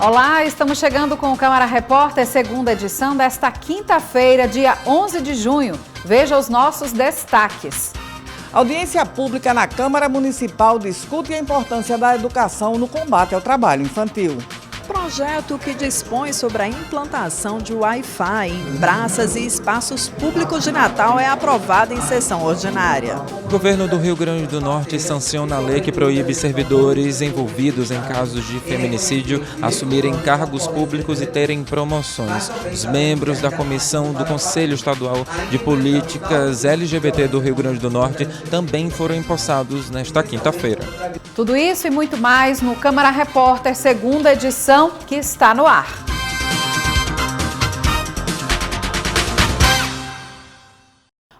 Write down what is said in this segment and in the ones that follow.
Olá, estamos chegando com o Câmara Repórter, segunda edição desta quinta-feira, dia 11 de junho. Veja os nossos destaques. Audiência pública na Câmara Municipal discute a importância da educação no combate ao trabalho infantil. Projeto que dispõe sobre a implantação de Wi-Fi em praças e espaços públicos de Natal é aprovado em sessão ordinária. O governo do Rio Grande do Norte sanciona a lei que proíbe servidores envolvidos em casos de feminicídio assumirem cargos públicos e terem promoções. Os membros da comissão do Conselho Estadual de Políticas LGBT do Rio Grande do Norte também foram empossados nesta quinta-feira. Tudo isso e muito mais no Câmara Repórter, segunda edição, que está no ar.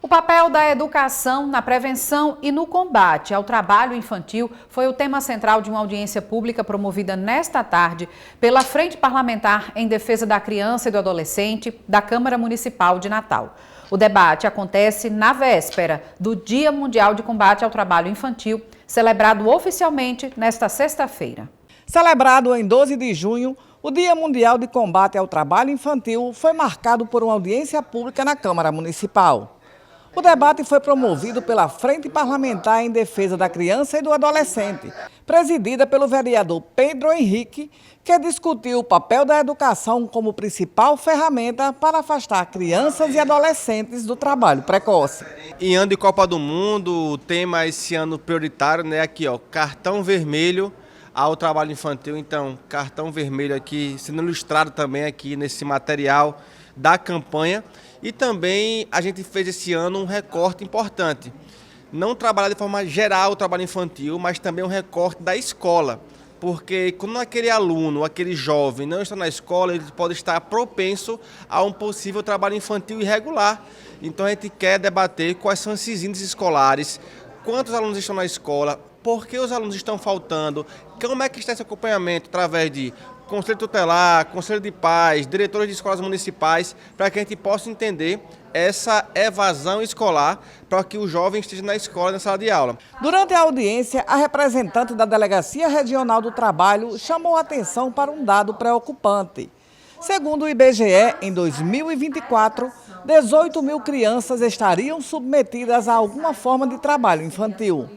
O papel da educação na prevenção e no combate ao trabalho infantil foi o tema central de uma audiência pública promovida nesta tarde pela Frente Parlamentar em Defesa da Criança e do Adolescente da Câmara Municipal de Natal. O debate acontece na véspera do Dia Mundial de Combate ao Trabalho Infantil, celebrado oficialmente nesta sexta-feira. Celebrado em 12 de junho, o Dia Mundial de Combate ao Trabalho Infantil foi marcado por uma audiência pública na Câmara Municipal. O debate foi promovido pela Frente Parlamentar em Defesa da Criança e do Adolescente, presidida pelo vereador Pedro Henrique, que discutiu o papel da educação como principal ferramenta para afastar crianças e adolescentes do trabalho precoce. Em ano de Copa do Mundo, o tema esse ano prioritário, né, aqui, ó, cartão vermelho ao trabalho infantil. Então, cartão vermelho aqui sendo ilustrado também aqui nesse material da campanha. E também a gente fez esse ano um recorte importante. Não trabalhar de forma geral o trabalho infantil, mas também um recorte da escola. Porque quando aquele aluno, aquele jovem não está na escola, ele pode estar propenso a um possível trabalho infantil irregular. Então a gente quer debater quais são esses índices escolares, quantos alunos estão na escola, por que os alunos estão faltando, como é que está esse acompanhamento através de Conselho Tutelar, Conselho de Pais, diretores de escolas municipais, para que a gente possa entender essa evasão escolar para que o jovem esteja na escola, na sala de aula. Durante a audiência, a representante da Delegacia Regional do Trabalho chamou a atenção para um dado preocupante. Segundo o IBGE, em 2024, 18 mil crianças estariam submetidas a alguma forma de trabalho infantil.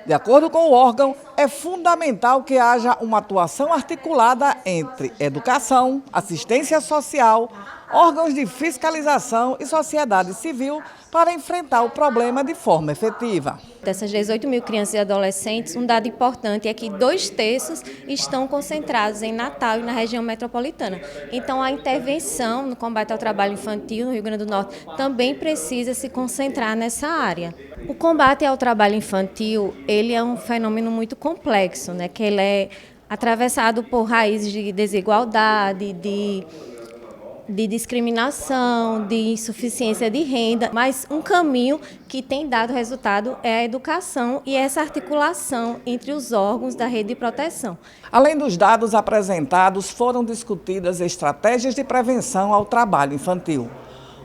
De acordo com o órgão, é fundamental que haja uma atuação articulada entre educação, assistência social, órgãos de fiscalização e sociedade civil para enfrentar o problema de forma efetiva. Dessas 18 mil crianças e adolescentes, um dado importante é que 2/3 estão concentrados em Natal e na região metropolitana. Então, a intervenção no combate ao trabalho infantil no Rio Grande do Norte também precisa se concentrar nessa área. O combate ao trabalho infantil, ele é um fenômeno muito complexo, né? Que ele é atravessado por raízes de desigualdade, de discriminação, de insuficiência de renda, mas um caminho que tem dado resultado é a educação e essa articulação entre os órgãos da rede de proteção. Além dos dados apresentados, foram discutidas estratégias de prevenção ao trabalho infantil.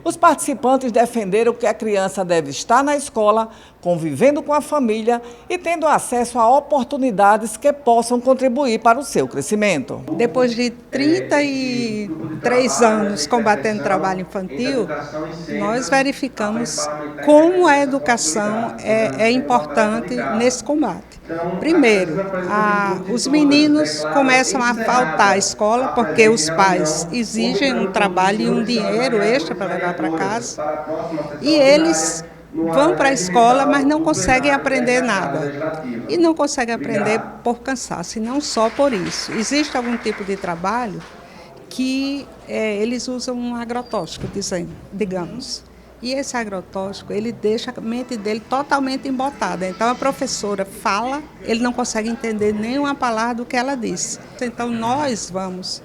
Os participantes defenderam que a criança deve estar na escola, convivendo com a família e tendo acesso a oportunidades que possam contribuir para o seu crescimento. Depois de 33 anos combatendo o trabalho infantil, nós verificamos como a educação é importante nesse combate. Primeiro, os meninos começam a faltar à escola porque os pais exigem um trabalho e um dinheiro extra para levar para casa e eles vão para a escola, mas não conseguem aprender nada. E não conseguem aprender por cansaço, e não só por isso. Existe algum tipo de trabalho que eles usam um agrotóxico, digamos. E esse agrotóxico, ele deixa a mente dele totalmente embotada. Então, a professora fala, ele não consegue entender nenhuma palavra do que ela disse. Então, nós vamos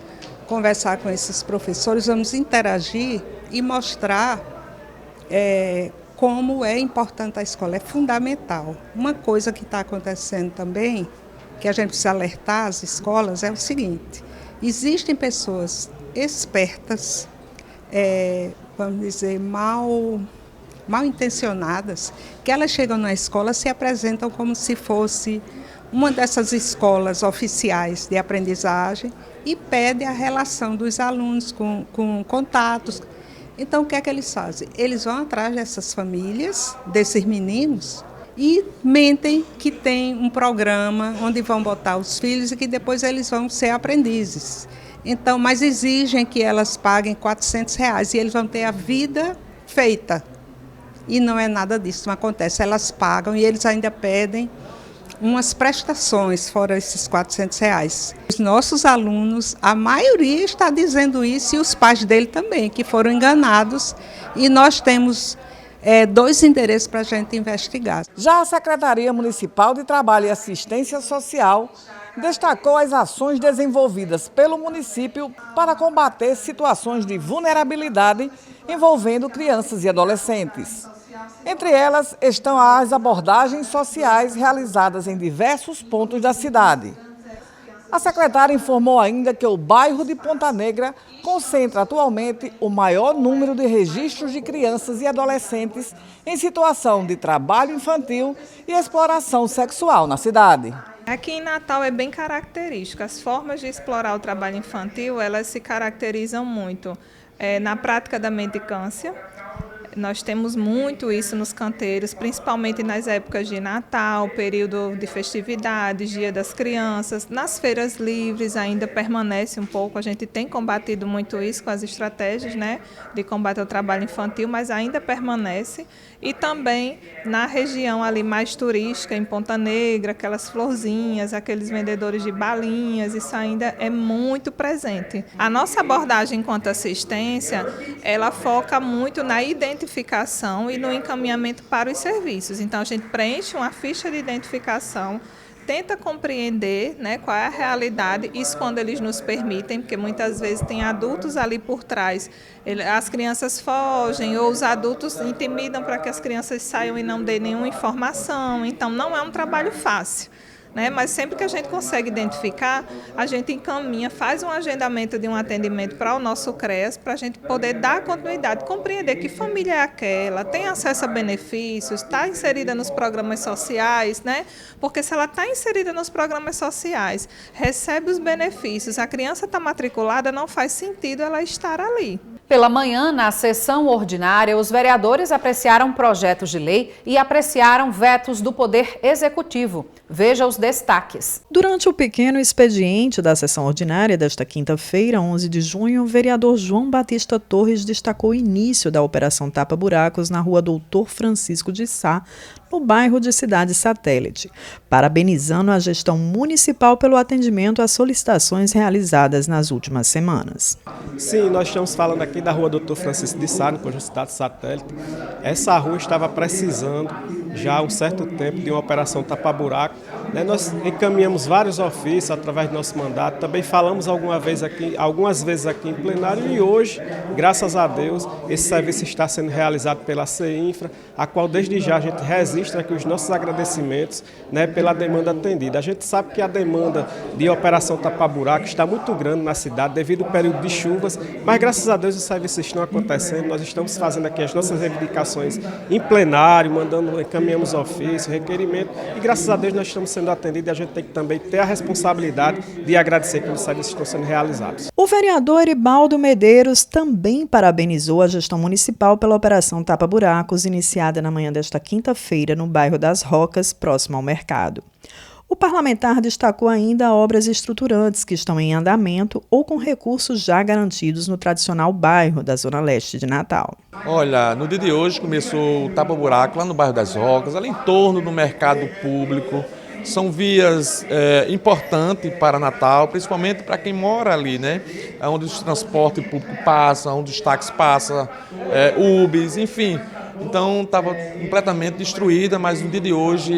conversar com esses professores, vamos interagir e mostrar como é importante a escola. É fundamental. Uma coisa que está acontecendo também, que a gente precisa alertar as escolas, é o seguinte: existem pessoas espertas, vamos dizer, mal intencionadas, que elas chegam na escola, se apresentam como se fosse uma dessas escolas oficiais de aprendizagem e pede a relação dos alunos com contatos. Então, o que é que eles fazem? Eles vão atrás dessas famílias, desses meninos, e mentem que tem um programa onde vão botar os filhos e que depois eles vão ser aprendizes. Então, mas exigem que elas paguem R$400 e eles vão ter a vida feita. E não é nada disso, não acontece. Elas pagam e eles ainda pedem umas prestações fora esses R$400. Os nossos alunos, a maioria está dizendo isso e os pais dele também, que foram enganados. E nós temos 2 endereços para a gente investigar. Já a Secretaria Municipal de Trabalho e Assistência Social destacou as ações desenvolvidas pelo município para combater situações de vulnerabilidade envolvendo crianças e adolescentes. Entre elas estão as abordagens sociais realizadas em diversos pontos da cidade. A secretária informou ainda que o bairro de Ponta Negra concentra atualmente o maior número de registros de crianças e adolescentes em situação de trabalho infantil e exploração sexual na cidade. Aqui em Natal é bem característico. As formas de explorar o trabalho infantil, elas se caracterizam muito na prática da mendicância. Nós temos muito isso nos canteiros, principalmente nas épocas de Natal, período de festividades, Dia das Crianças. Nas feiras livres ainda permanece um pouco, a gente tem combatido muito isso com as estratégias, né, de combate ao trabalho infantil, mas ainda permanece. E também na região ali mais turística, em Ponta Negra, aquelas florzinhas, aqueles vendedores de balinhas, isso ainda é muito presente. A nossa abordagem enquanto assistência, ela foca muito na identificação e no encaminhamento para os serviços. Então, a gente preenche uma ficha de identificação, tenta compreender, né, qual é a realidade, isso quando eles nos permitem, porque muitas vezes tem adultos ali por trás, as crianças fogem ou os adultos intimidam para que as crianças saiam e não dêem nenhuma informação, então não é um trabalho fácil. Mas sempre que a gente consegue identificar, a gente encaminha, faz um agendamento de um atendimento para o nosso CREAS, para a gente poder dar continuidade, compreender que família é aquela, tem acesso a benefícios, está inserida nos programas sociais, né? Porque se ela está inserida nos programas sociais, recebe os benefícios, a criança está matriculada, não faz sentido ela estar ali. Pela manhã, na sessão ordinária, os vereadores apreciaram projetos de lei e apreciaram vetos do Poder Executivo. Veja os destaques. Durante o pequeno expediente da sessão ordinária desta quinta-feira, 11 de junho, o vereador João Batista Torres destacou o início da Operação Tapa Buracos na rua Doutor Francisco de Sá, no bairro de Cidade Satélite, parabenizando a gestão municipal pelo atendimento às solicitações realizadas nas últimas semanas. Sim, nós estamos falando aqui da rua Doutor Francisco de Sá, no conjunto Cidade Satélite. Essa rua estava precisando já há um certo tempo de uma operação tapa-buraco. Nós encaminhamos vários ofícios através do nosso mandato, também falamos algumas vezes aqui em plenário e hoje, graças a Deus, esse serviço está sendo realizado pela CEINFRA, a qual desde já a gente registra aqui os nossos agradecimentos, pela demanda atendida. A gente sabe que a demanda de operação tapa-buraco está muito grande na cidade devido ao período de chuvas, mas graças a Deus os serviços estão acontecendo, nós estamos fazendo aqui as nossas reivindicações em plenário, encaminhamos ofício, requerimento e graças a Deus nós estamos sendo atendidos e a gente tem que também ter a responsabilidade de agradecer pelos serviços que estão sendo realizados. O vereador Eribaldo Medeiros também parabenizou a gestão municipal pela Operação Tapa Buracos, iniciada na manhã desta quinta-feira no bairro das Rocas, próximo ao mercado. O parlamentar destacou ainda obras estruturantes que estão em andamento ou com recursos já garantidos no tradicional bairro da Zona Leste de Natal. Olha, no dia de hoje começou o tapa-buraco lá no bairro das Rocas, ali em torno do mercado público. São vias importantes para Natal, principalmente para quem mora ali, onde o transporte público passa, onde os táxis passam, UBS, enfim. Então estava completamente destruída, mas no dia de hoje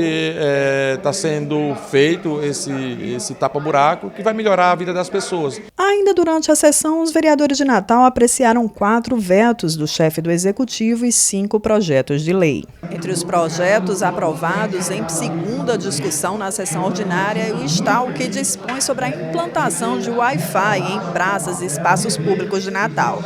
está sendo feito esse tapa-buraco que vai melhorar a vida das pessoas. Ainda durante a sessão, os vereadores de Natal apreciaram 4 vetos do chefe do Executivo e 5 projetos de lei. Entre os projetos aprovados em segunda discussão na sessão ordinária está o que dispõe sobre a implantação de Wi-Fi em praças e espaços públicos de Natal.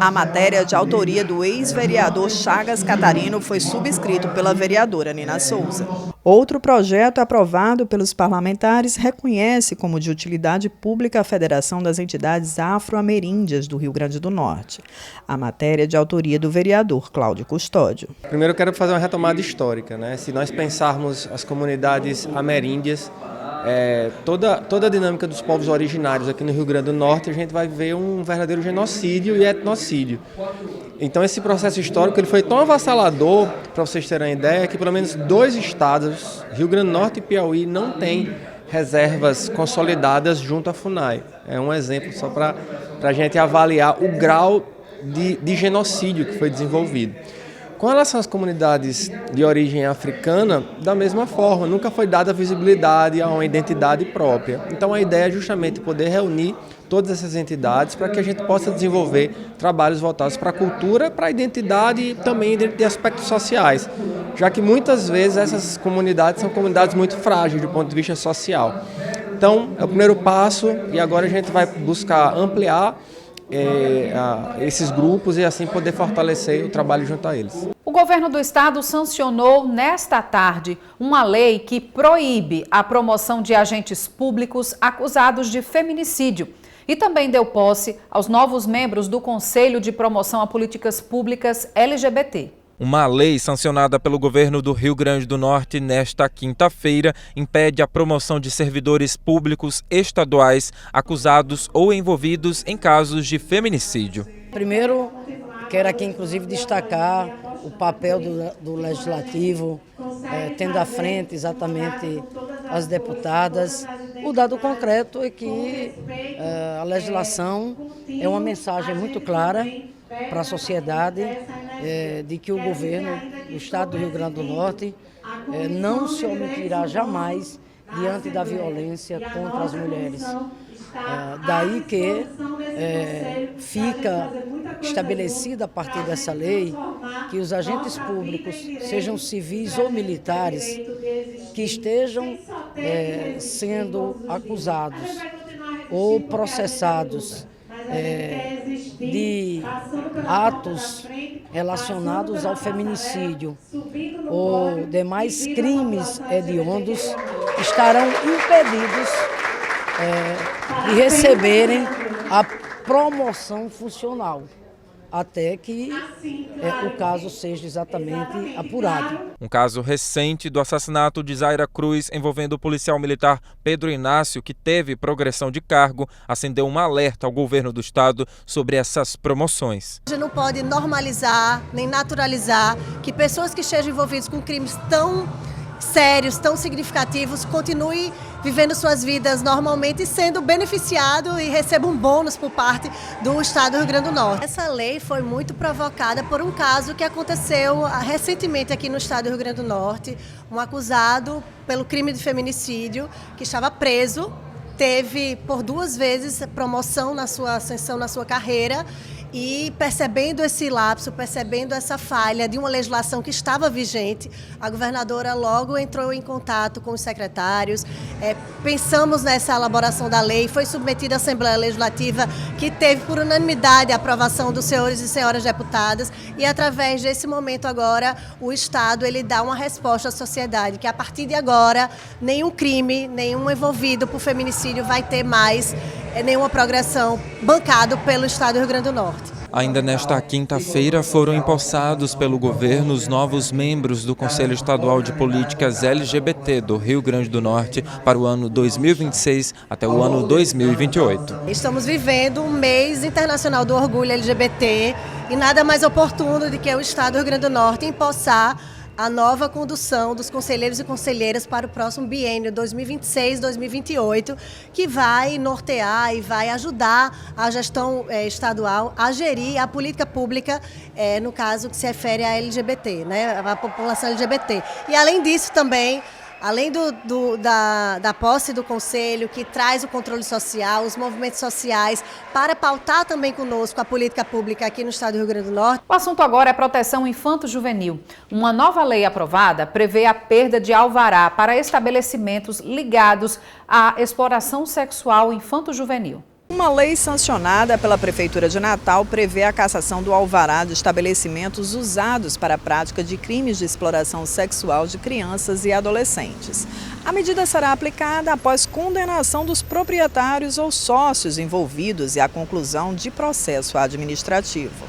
A matéria de autoria do ex-vereador Chagas Catarino foi subscrito pela vereadora Nina Souza. Outro projeto aprovado pelos parlamentares reconhece como de utilidade pública a Federação das Entidades Afro-Ameríndias do Rio Grande do Norte. A matéria é de autoria do vereador Cláudio Custódio. Primeiro eu quero fazer uma retomada histórica, né? Se nós pensarmos as comunidades ameríndias, toda a dinâmica dos povos originários aqui no Rio Grande do Norte, a gente vai ver um verdadeiro genocídio e etnocídio. Então esse processo histórico ele foi tão avassalador, para vocês terem uma ideia, que pelo menos 2 estados, Rio Grande do Norte e Piauí, não têm reservas consolidadas junto à FUNAI. É um exemplo só para a gente avaliar o grau de genocídio que foi desenvolvido. Com relação às comunidades de origem africana, da mesma forma, nunca foi dada visibilidade a uma identidade própria. Então a ideia é justamente poder reunir todas essas entidades para que a gente possa desenvolver trabalhos voltados para a cultura, para a identidade e também de aspectos sociais, já que muitas vezes essas comunidades são comunidades muito frágeis do ponto de vista social. Então é o primeiro passo e agora a gente vai buscar ampliar esses grupos e assim poder fortalecer o trabalho junto a eles. O governo do estado sancionou nesta tarde uma lei que proíbe a promoção de agentes públicos acusados de feminicídio e também deu posse aos novos membros do Conselho de Promoção a Políticas Públicas LGBT. Uma lei sancionada pelo governo do Rio Grande do Norte nesta quinta-feira impede a promoção de servidores públicos estaduais acusados ou envolvidos em casos de feminicídio. Primeiro, quero aqui inclusive destacar o papel do Legislativo, tendo à frente exatamente as deputadas. O dado concreto é que a legislação é uma mensagem muito clara para a sociedade de que o governo do estado do Rio Grande do Norte não se omitirá jamais diante da violência contra as mulheres. Daí que fica estabelecida a partir dessa lei que os agentes públicos, sejam civis ou militares, que estejam sendo acusados ou processados de atos relacionados ao feminicídio ou demais crimes hediondos estarão impedidos de receberem a promoção funcional, até que o caso seja exatamente apurado. Um caso recente do assassinato de Zaira Cruz envolvendo o policial militar Pedro Inácio, que teve progressão de cargo, acendeu um alerta ao governo do estado sobre essas promoções. A gente não pode normalizar nem naturalizar que pessoas que estejam envolvidas com crimes tão sérios, tão significativos, continuem vivendo suas vidas normalmente e sendo beneficiado e recebam um bônus por parte do estado do Rio Grande do Norte. Essa lei foi muito provocada por um caso que aconteceu recentemente aqui no estado do Rio Grande do Norte. Um acusado pelo crime de feminicídio que estava preso, teve por 2 vezes promoção na sua ascensão na sua carreira. E percebendo esse lapso, percebendo essa falha de uma legislação que estava vigente, a governadora logo entrou em contato com os secretários, pensamos nessa elaboração da lei, foi submetida à Assembleia Legislativa, que teve por unanimidade a aprovação dos senhores e senhoras deputadas, e através desse momento agora, o Estado ele dá uma resposta à sociedade, que a partir de agora, nenhum crime, nenhum envolvido por feminicídio vai ter mais nenhuma progressão bancado pelo Estado do Rio Grande do Norte. Ainda nesta quinta-feira foram empossados pelo governo os novos membros do Conselho Estadual de Políticas LGBT do Rio Grande do Norte para o ano 2026 até o ano 2028. Estamos vivendo um mês internacional do orgulho LGBT e nada mais oportuno do que o Estado do Rio Grande do Norte empossar a nova condução dos conselheiros e conselheiras para o próximo biênio 2026-2028, que vai nortear e vai ajudar a gestão estadual a gerir a política pública, no caso que se refere à LGBT, né, a população LGBT. E além disso também, além da posse do Conselho, que traz o controle social, os movimentos sociais, para pautar também conosco a política pública aqui no estado do Rio Grande do Norte. O assunto agora é proteção infanto-juvenil. Uma nova lei aprovada prevê a perda de alvará para estabelecimentos ligados à exploração sexual infanto-juvenil. Uma lei sancionada pela Prefeitura de Natal prevê a cassação do alvará de estabelecimentos usados para a prática de crimes de exploração sexual de crianças e adolescentes. A medida será aplicada após condenação dos proprietários ou sócios envolvidos e a conclusão de processo administrativo.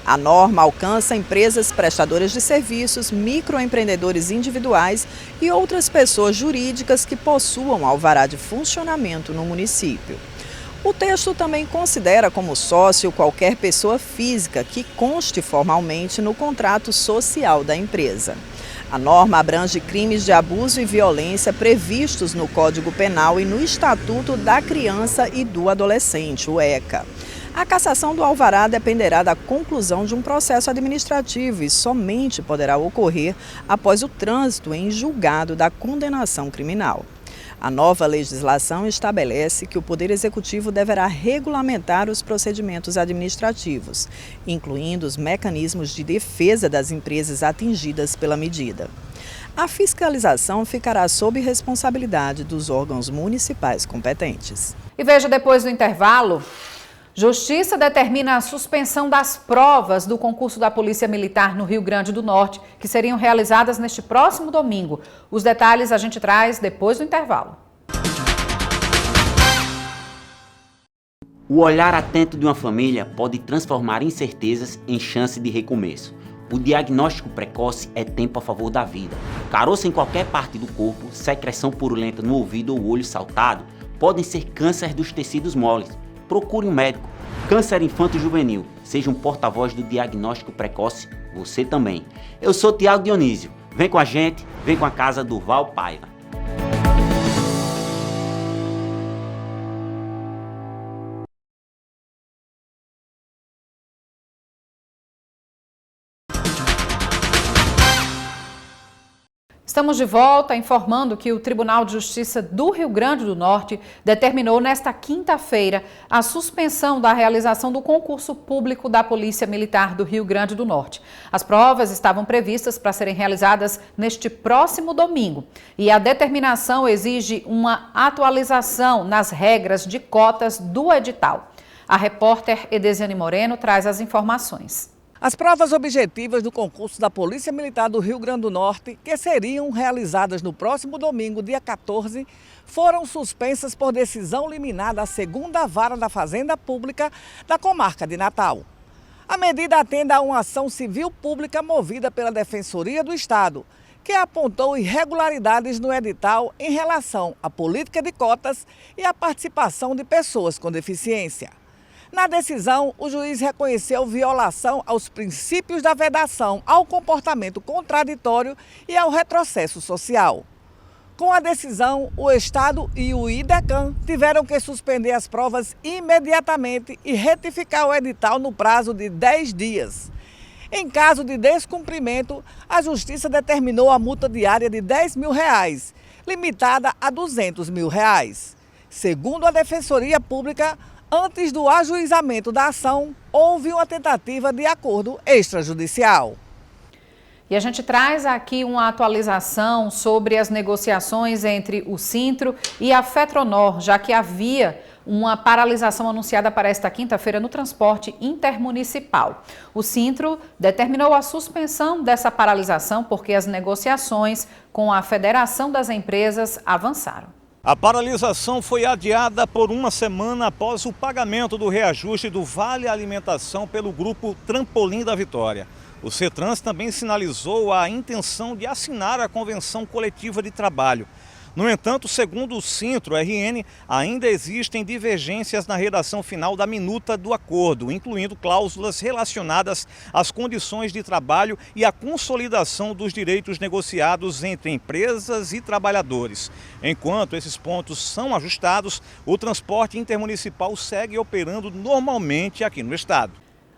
A norma alcança empresas prestadoras de serviços, microempreendedores individuais e outras pessoas jurídicas que possuam alvará de funcionamento no município. O texto também considera como sócio qualquer pessoa física que conste formalmente no contrato social da empresa. A norma abrange crimes de abuso e violência previstos no Código Penal e no Estatuto da Criança e do Adolescente, o ECA. A cassação do alvará dependerá da conclusão de um processo administrativo e somente poderá ocorrer após o trânsito em julgado da condenação criminal. A nova legislação estabelece que o Poder Executivo deverá regulamentar os procedimentos administrativos, incluindo os mecanismos de defesa das empresas atingidas pela medida. A fiscalização ficará sob responsabilidade dos órgãos municipais competentes. E veja depois do intervalo. Justiça determina a suspensão das provas do concurso da Polícia Militar no Rio Grande do Norte, que seriam realizadas neste próximo domingo. Os detalhes a gente traz depois do intervalo. O olhar atento de uma família pode transformar incertezas em chance de recomeço. O diagnóstico precoce é tempo a favor da vida. Caroço em qualquer parte do corpo, secreção purulenta no ouvido ou olho saltado podem ser câncer dos tecidos moles. Procure um médico. Câncer infanto-juvenil. Seja um porta-voz do diagnóstico precoce, você também. Eu sou Tiago Dionísio. Vem com a gente, vem com a casa do Val Paiva. Estamos de volta informando que o Tribunal de Justiça do Rio Grande do Norte determinou nesta quinta-feira a suspensão da realização do concurso público da Polícia Militar do Rio Grande do Norte. As provas estavam previstas para serem realizadas neste próximo domingo e a determinação exige uma atualização nas regras de cotas do edital. A repórter Edesiane Moreno traz as informações. As provas objetivas do concurso da Polícia Militar do Rio Grande do Norte, que seriam realizadas no próximo domingo, dia 14, foram suspensas por decisão liminar da 2ª Vara da Fazenda Pública da comarca de Natal. A medida atende a uma ação civil pública movida pela Defensoria do Estado, que apontou irregularidades no edital em relação à política de cotas e à participação de pessoas com deficiência. Na decisão, o juiz reconheceu violação aos princípios da vedação, ao comportamento contraditório e ao retrocesso social. Com a decisão, o Estado e o IDECAM tiveram que suspender as provas imediatamente e retificar o edital no prazo de 10 dias. Em caso de descumprimento, a Justiça determinou a multa diária de R$10 mil, limitada a R$200 mil. Segundo a Defensoria Pública, antes do ajuizamento da ação, houve uma tentativa de acordo extrajudicial. E a gente traz aqui uma atualização sobre as negociações entre o Sintro e a Fetronor, já que havia uma paralisação anunciada para esta quinta-feira no transporte intermunicipal. O Sintro determinou a suspensão dessa paralisação porque as negociações com a Federação das Empresas avançaram. A paralisação foi adiada por uma semana após o pagamento do reajuste do Vale Alimentação pelo grupo Trampolim da Vitória. O CETRANS também sinalizou a intenção de assinar a Convenção Coletiva de Trabalho. No entanto, segundo o Sintro RN, ainda existem divergências na redação final da minuta do acordo, incluindo cláusulas relacionadas às condições de trabalho e à consolidação dos direitos negociados entre empresas e trabalhadores. Enquanto esses pontos são ajustados, o transporte intermunicipal segue operando normalmente aqui no estado.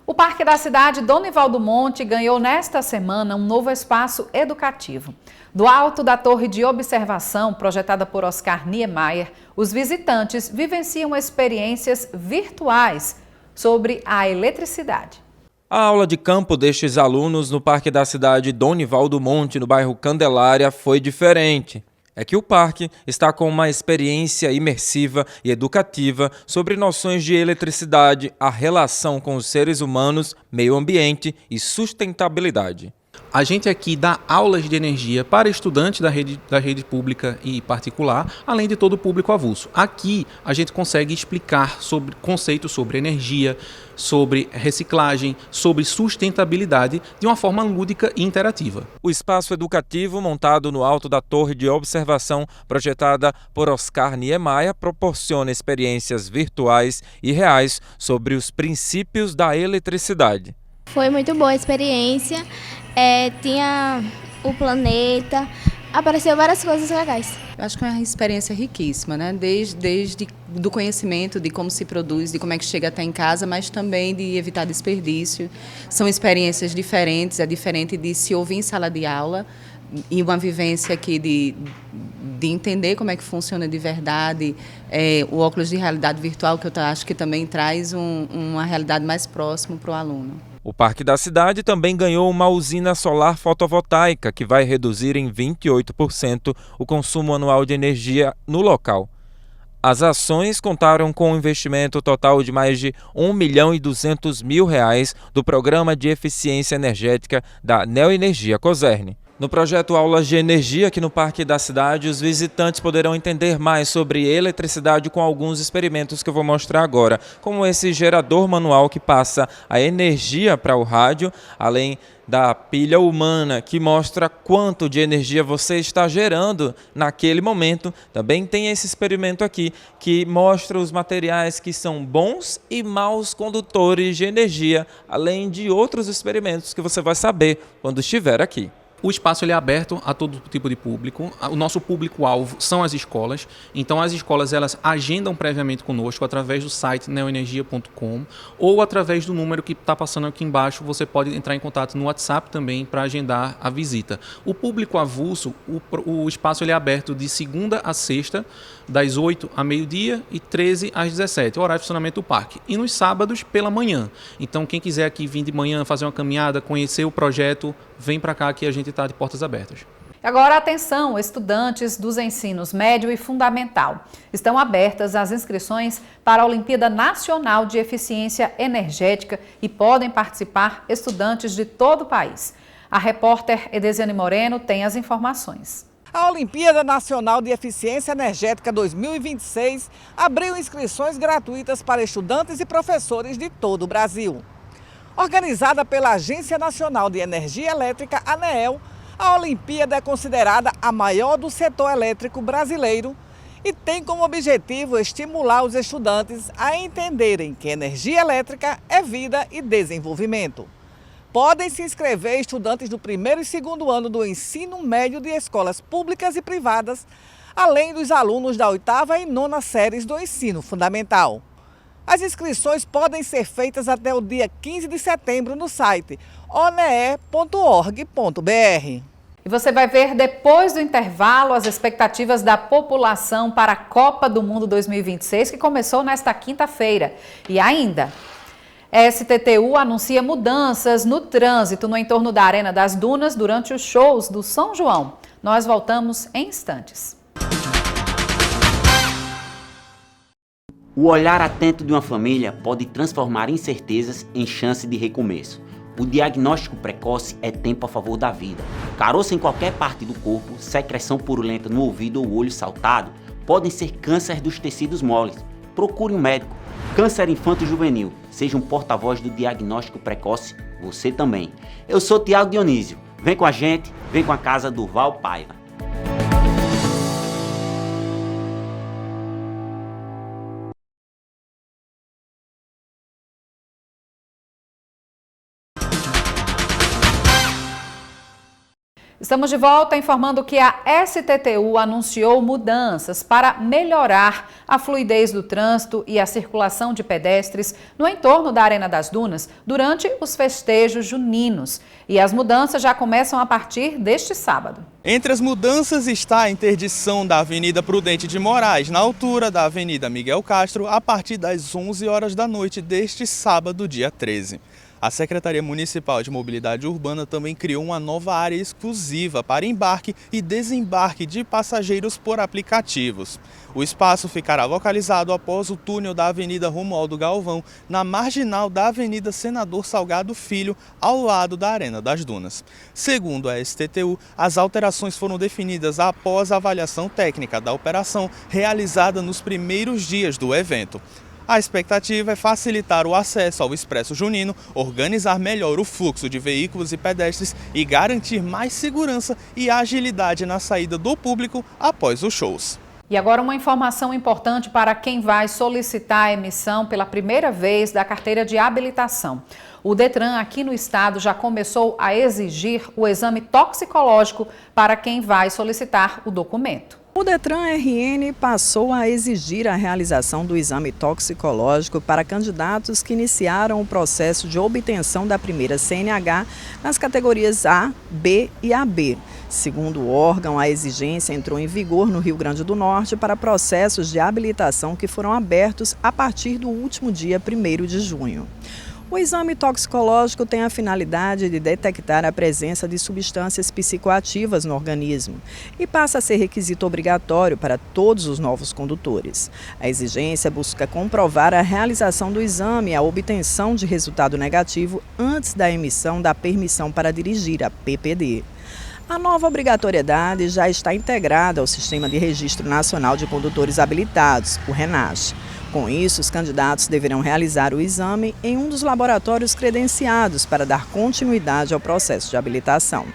O Parque da Cidade Donival do Monte ganhou nesta semana um novo espaço educativo. Do alto da torre de observação, projetada por Oscar Niemeyer, os visitantes vivenciam experiências virtuais sobre a eletricidade. A aula de campo destes alunos no Parque da Cidade Donival do Monte, no bairro Candelária, foi diferente. é que o parque está com uma experiência imersiva e educativa sobre noções de eletricidade, a relação com os seres humanos, meio ambiente e sustentabilidade. A gente aqui dá aulas de energia para estudantes da rede pública e particular, além de todo o público avulso. Aqui a gente consegue explicar sobre conceitos sobre energia, sobre reciclagem, sobre sustentabilidade de uma forma lúdica e interativa. O espaço educativo, montado no alto da torre de observação projetada por Oscar Niemeyer, proporciona experiências virtuais e reais sobre os princípios da eletricidade. Foi muito boa a experiência, tinha o planeta, apareceu várias coisas legais. Eu acho que é uma experiência riquíssima, né? Desde do conhecimento de como se produz, de como é que chega até em casa, mas também de evitar desperdício. São experiências diferentes, é diferente de se ouvir em sala de aula e uma vivência aqui de entender como é que funciona de verdade, o óculos de realidade virtual, que eu acho que também traz uma realidade mais próxima para o aluno. O Parque da Cidade também ganhou uma usina solar fotovoltaica, que vai reduzir em 28% o consumo anual de energia no local. As ações contaram com um investimento total de mais de R$1.200.000 do Programa de Eficiência Energética da Neoenergia Cosern. No projeto Aulas de Energia, aqui no Parque da Cidade, os visitantes poderão entender mais sobre eletricidade com alguns experimentos que eu vou mostrar agora, como esse gerador manual que passa a energia para o rádio, além da pilha humana, que mostra quanto de energia você está gerando naquele momento. Também tem esse experimento aqui, que mostra os materiais que são bons e maus condutores de energia, além de outros experimentos que você vai saber quando estiver aqui. O espaço ele é aberto a todo tipo de público. O nosso público-alvo são as escolas. Então, as escolas elas agendam previamente conosco através do site neoenergia.com ou através do número que está passando aqui embaixo. Você pode entrar em contato no WhatsApp também para agendar a visita. O público avulso, o espaço ele é aberto de segunda a sexta, das 8 a meio-dia e 13 às 17, o horário de funcionamento do parque. E nos sábados, pela manhã. Então, quem quiser aqui vir de manhã, fazer uma caminhada, conhecer o projeto, vem para cá que a gente está de portas abertas. Agora, atenção, estudantes dos ensinos médio e fundamental. Estão abertas as inscrições para a Olimpíada Nacional de Eficiência Energética e podem participar estudantes de todo o país. A repórter Edesiane Moreno tem as informações. A Olimpíada Nacional de Eficiência Energética 2026 abriu inscrições gratuitas para estudantes e professores de todo o Brasil. Organizada pela Agência Nacional de Energia Elétrica, ANEEL, a Olimpíada é considerada a maior do setor elétrico brasileiro e tem como objetivo estimular os estudantes a entenderem que energia elétrica é vida e desenvolvimento. Podem se inscrever estudantes do primeiro e segundo ano do ensino médio de escolas públicas e privadas, além dos alunos da 8ª e 9ª séries do ensino fundamental. As inscrições podem ser feitas até o dia 15 de setembro no site onee.org.br. E você vai ver depois do intervalo as expectativas da população para a Copa do Mundo 2026, que começou nesta quinta-feira. E ainda, a STTU anuncia mudanças no trânsito no entorno da Arena das Dunas durante os shows do São João. Nós voltamos em instantes. O olhar atento de uma família pode transformar incertezas em chance de recomeço. O diagnóstico precoce é tempo a favor da vida. Caroço em qualquer parte do corpo, secreção purulenta no ouvido ou olho saltado podem ser câncer dos tecidos moles. Procure um médico. Câncer infanto-juvenil. Seja um porta-voz do diagnóstico precoce, você também. Eu sou Tiago Dionísio. Vem com a gente, vem com a Casa Durval Paiva. Estamos de volta informando que a STTU anunciou mudanças para melhorar a fluidez do trânsito e a circulação de pedestres no entorno da Arena das Dunas durante os festejos juninos. E as mudanças já começam a partir deste sábado. Entre as mudanças está a interdição da Avenida Prudente de Moraes, na altura da Avenida Miguel Castro, a partir das 11 horas da noite deste sábado, dia 13. A Secretaria Municipal de Mobilidade Urbana também criou uma nova área exclusiva para embarque e desembarque de passageiros por aplicativos. O espaço ficará localizado após o túnel da Avenida Romualdo Galvão, na marginal da Avenida Senador Salgado Filho, ao lado da Arena das Dunas. Segundo a STTU, as alterações foram definidas após a avaliação técnica da operação realizada nos primeiros dias do evento. A expectativa é facilitar o acesso ao Expresso Junino, organizar melhor o fluxo de veículos e pedestres e garantir mais segurança e agilidade na saída do público após os shows. E agora uma informação importante para quem vai solicitar a emissão pela primeira vez da carteira de habilitação. O Detran aqui no estado já começou a exigir o exame toxicológico para quem vai solicitar o documento. O Detran RN passou a exigir a realização do exame toxicológico para candidatos que iniciaram o processo de obtenção da primeira CNH nas categorias A, B e AB. Segundo o órgão, a exigência entrou em vigor no Rio Grande do Norte para processos de habilitação que foram abertos a partir do último dia 1º de junho. O exame toxicológico tem a finalidade de detectar a presença de substâncias psicoativas no organismo e passa a ser requisito obrigatório para todos os novos condutores. A exigência busca comprovar a realização do exame e a obtenção de resultado negativo antes da emissão da permissão para dirigir, a PPD. A nova obrigatoriedade já está integrada ao Sistema de Registro Nacional de Condutores Habilitados, o RENASH. Com isso, os candidatos deverão realizar o exame em um dos laboratórios credenciados para dar continuidade ao processo de habilitação.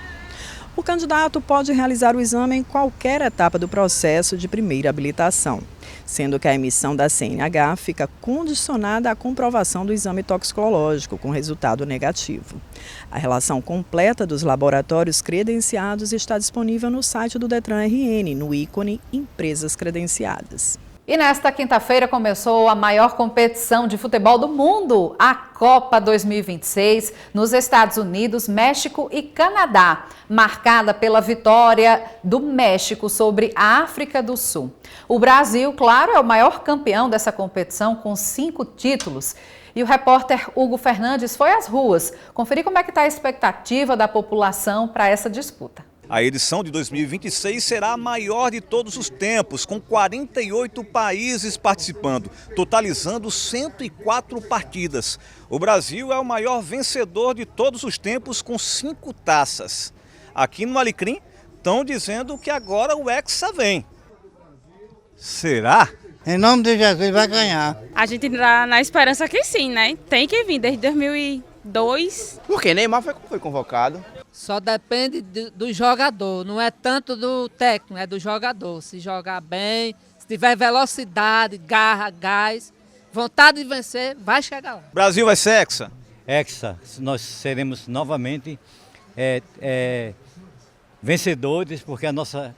O candidato pode realizar o exame em qualquer etapa do processo de primeira habilitação, sendo que a emissão da CNH fica condicionada à comprovação do exame toxicológico com resultado negativo. A relação completa dos laboratórios credenciados está disponível no site do Detran RN, no ícone Empresas Credenciadas. E nesta quinta-feira começou a maior competição de futebol do mundo, a Copa 2026, nos Estados Unidos, México e Canadá, marcada pela vitória do México sobre a África do Sul. O Brasil, claro, é o maior campeão dessa competição, com 5 títulos. E o repórter Hugo Fernandes foi às ruas conferir como é que está a expectativa da população para essa disputa. A edição de 2026 será a maior de todos os tempos, com 48 países participando, totalizando 104 partidas. O Brasil é o maior vencedor de todos os tempos, com 5 taças. Aqui no Alecrim, estão dizendo que agora o Hexa vem. Será? Em nome de Jesus vai ganhar. A gente está na esperança que sim, né? Tem que vir desde 2002. Porque Neymar foi convocado. Só depende do jogador, não é tanto do técnico, é do jogador. Se jogar bem, se tiver velocidade, garra, gás, vontade de vencer, vai chegar lá. Brasil vai ser Hexa? Hexa, nós seremos novamente vencedores, porque a nossa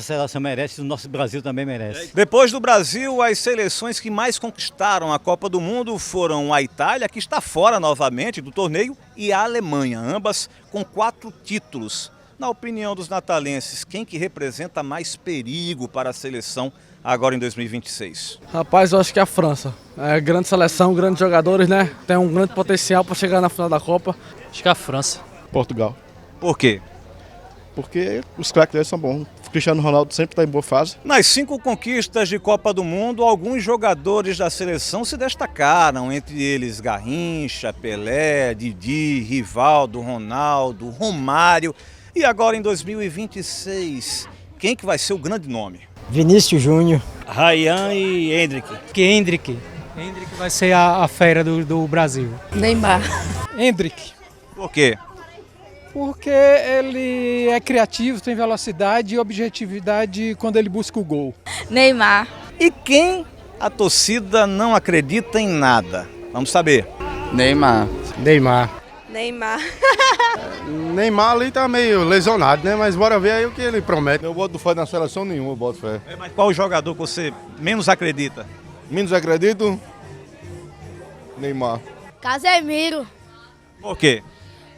seleção merece, o nosso Brasil também merece. Depois do Brasil, as seleções que mais conquistaram a Copa do Mundo foram a Itália, que está fora novamente do torneio, e a Alemanha, ambas com 4 títulos. Na opinião dos natalenses, quem que representa mais perigo para a seleção agora em 2026? Rapaz, eu acho que é a França. É grande seleção, grandes jogadores, né? Tem um grande potencial para chegar na final da Copa. Acho que é a França. Portugal. Por quê? Porque os craques deles são bons. O Cristiano Ronaldo sempre está em boa fase. Nas 5 conquistas de Copa do Mundo, alguns jogadores da seleção se destacaram, entre eles Garrincha, Pelé, Didi, Rivaldo, Ronaldo, Romário. E agora em 2026, quem que vai ser o grande nome? Vinícius Júnior. Ryan e Hendrick. Hendrick vai ser a fera do Brasil. Neymar. Hendrick. Por quê? Porque ele é criativo, tem velocidade e objetividade quando ele busca o gol. Neymar. E quem a torcida não acredita em nada? Vamos saber. Neymar. Neymar. Neymar ali tá meio lesionado, né? Mas bora ver aí o que ele promete. Eu boto fé na seleção nenhuma, eu boto fé. Mas qual jogador que você menos acredita? Menos acredito? Neymar. Casemiro. Por quê?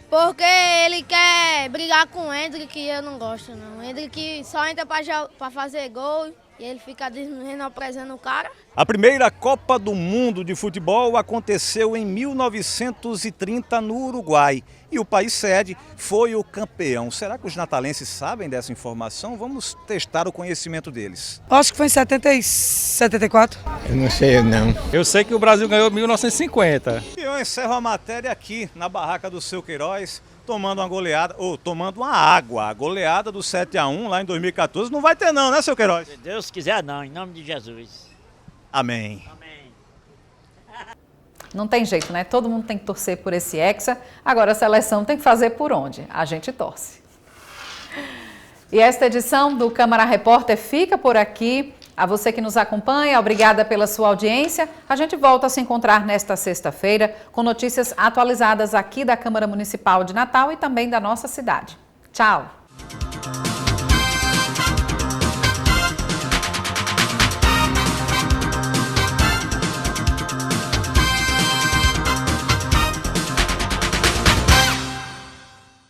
Porque ele quer brigar com o Hendrick, que eu não gosto não. O Hendrick só entra pra fazer gol E ele fica menosprezando o cara. A primeira Copa do Mundo de Futebol aconteceu em 1930 no Uruguai e o país sede foi o campeão. Será que os natalenses sabem dessa informação? Vamos testar o conhecimento deles. Acho que foi em 74. Eu não sei, não. Eu sei que o Brasil ganhou em 1950. E eu encerro a matéria aqui na barraca do Seu Queiroz, tomando uma goleada, ou tomando uma água. A goleada do 7-1 lá em 2014 não vai ter não, né, Seu Queiroz? Se Deus quiser não, em nome de Jesus. Amém. Não tem jeito, né? Todo mundo tem que torcer por esse Hexa. Agora a seleção tem que fazer por onde? A gente torce. E esta edição do Câmara Repórter fica por aqui. A você que nos acompanha, obrigada pela sua audiência. A gente volta a se encontrar nesta sexta-feira com notícias atualizadas aqui da Câmara Municipal de Natal e também da nossa cidade. Tchau!